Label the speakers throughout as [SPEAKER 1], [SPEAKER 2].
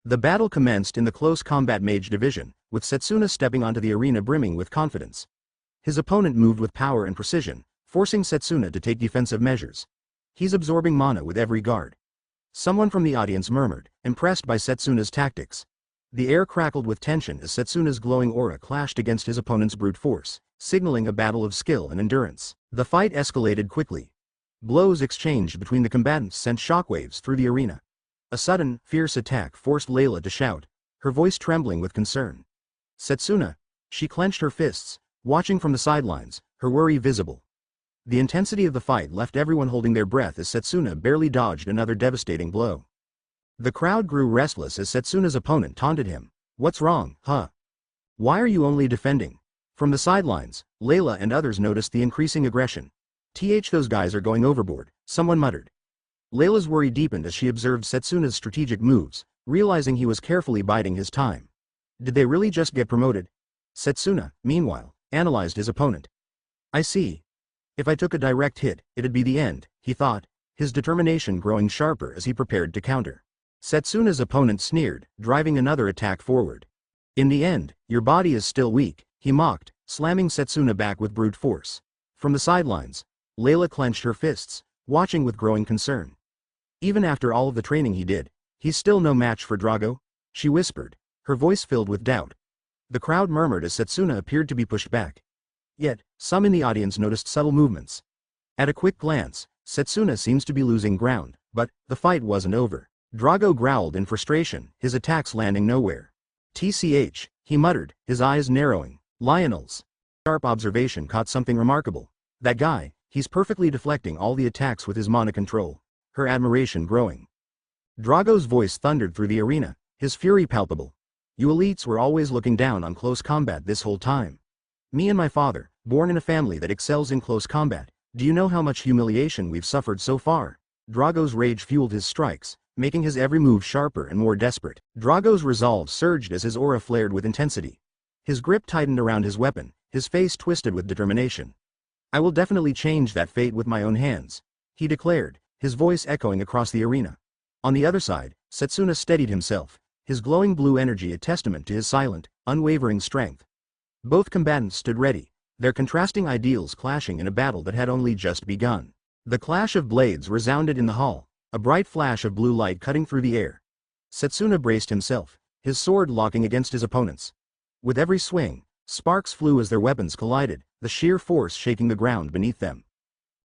[SPEAKER 1] The battle commenced in the close combat mage division, with Setsuna stepping onto the arena brimming with confidence. His opponent moved with power and precision, forcing Setsuna to take defensive measures. He's absorbing mana with every guard. Someone from the audience murmured, impressed by Setsuna's tactics. The air crackled with tension as Setsuna's glowing aura clashed against his opponent's brute force, signaling a battle of skill and endurance. The fight escalated quickly. Blows exchanged between the combatants sent shockwaves through the arena. A sudden, fierce attack forced Layla to shout, her voice trembling with concern. Setsuna. She clenched her fists, watching from the sidelines, her worry visible. The intensity of the fight left everyone holding their breath as Setsuna barely dodged another devastating blow. The crowd grew restless as Setsuna's opponent taunted him. What's wrong, huh? Why are you only defending? From the sidelines, Layla and others noticed the increasing aggression. Those guys are going overboard, someone muttered. Layla's worry deepened as she observed Setsuna's strategic moves, realizing he was carefully biding his time. Did they really just get promoted? Setsuna, meanwhile, analyzed his opponent. I see. If I took a direct hit, it'd be the end, he thought, his determination growing sharper as he prepared to counter. Setsuna's opponent sneered, driving another attack forward. In the end, your body is still weak, he mocked, slamming Setsuna back with brute force. From the sidelines, Layla clenched her fists, watching with growing concern. Even after all of the training he did, he's still no match for Drago? She whispered, her voice filled with doubt. The crowd murmured as Setsuna appeared to be pushed back. Yet, some in the audience noticed subtle movements. At a quick glance, Setsuna seems to be losing ground, but the fight wasn't over. Drago growled in frustration, his attacks landing nowhere. Tch, he muttered, his eyes narrowing. Lionel's sharp observation caught something remarkable. That guy, he's perfectly deflecting all the attacks with his mana control. Her admiration growing. Drago's voice thundered through the arena, his fury palpable. You elites were always looking down on close combat this whole time. Me and my father, born in a family that excels in close combat, do you know how much humiliation we've suffered so far? Drago's rage fueled his strikes, making his every move sharper and more desperate. Drago's resolve surged as his aura flared with intensity. His grip tightened around his weapon, his face twisted with determination. I will definitely change that fate with my own hands, he declared, his voice echoing across the arena. On the other side, Setsuna steadied himself, his glowing blue energy a testament to his silent, unwavering strength. Both combatants stood ready, their contrasting ideals clashing in a battle that had only just begun. The clash of blades resounded in the hall, a bright flash of blue light cutting through the air. Setsuna braced himself, his sword locking against his opponent's. With every swing, sparks flew as their weapons collided, the sheer force shaking the ground beneath them.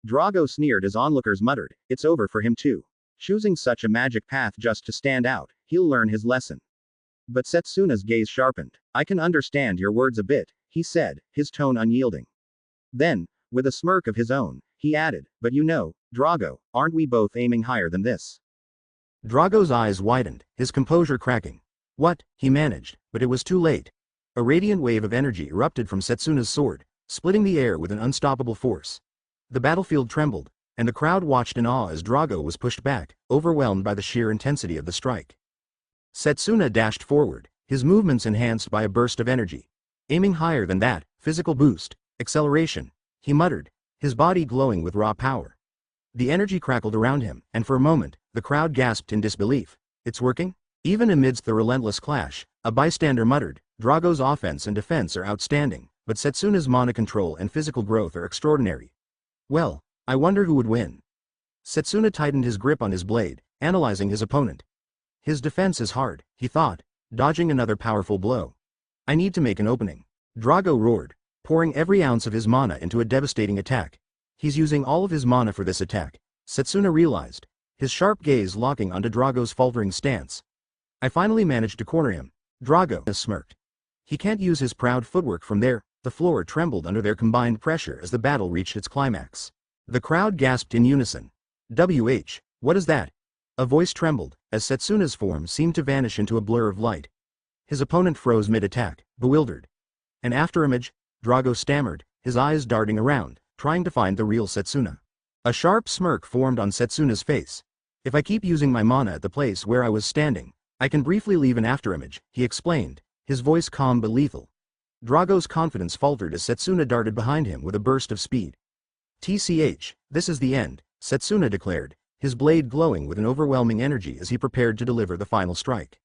[SPEAKER 1] Drago sneered as onlookers muttered, it's over for him too. Choosing such a magic path just to stand out, he'll learn his lesson. But Setsuna's gaze sharpened. I can understand your words a bit, he said, his tone unyielding. Then, with a smirk of his own, he added, but you know, Drago, aren't we both aiming higher than this? Drago's eyes widened, his composure cracking. What, he managed, but it was too late. A radiant wave of energy erupted from Setsuna's sword, splitting the air with an unstoppable force. The battlefield trembled, and the crowd watched in awe as Drago was pushed back, overwhelmed by the sheer intensity of the strike. Setsuna dashed forward, his movements enhanced by a burst of energy. Aiming higher than that, physical boost, acceleration, he muttered, his body glowing with raw power. The energy crackled around him, and for a moment, the crowd gasped in disbelief. It's working? Even amidst the relentless clash, a bystander muttered, Drago's offense and defense are outstanding, but Setsuna's mana control and physical growth are extraordinary. Well, I wonder who would win. Setsuna tightened his grip on his blade, analyzing his opponent. His defense is hard, he thought, dodging another powerful blow. I need to make an opening. Drago roared, pouring every ounce of his mana into a devastating attack. He's using all of his mana for this attack, Setsuna realized, his sharp gaze locking onto Drago's faltering stance. I finally managed to corner him, Drago smirked. He can't use his proud footwork from there. The floor trembled under their combined pressure as the battle reached its climax. The crowd gasped in unison. What is that? A voice trembled, as Setsuna's form seemed to vanish into a blur of light. His opponent froze mid-attack, bewildered. An afterimage? Drago stammered, his eyes darting around, trying to find the real Setsuna. A sharp smirk formed on Setsuna's face. If I keep using my mana at the place where I was standing, I can briefly leave an afterimage, he explained, his voice calm but lethal. Drago's confidence faltered as Setsuna darted behind him with a burst of speed. Tch, this is the end, Setsuna declared, his blade glowing with an overwhelming energy as he prepared to deliver the final strike.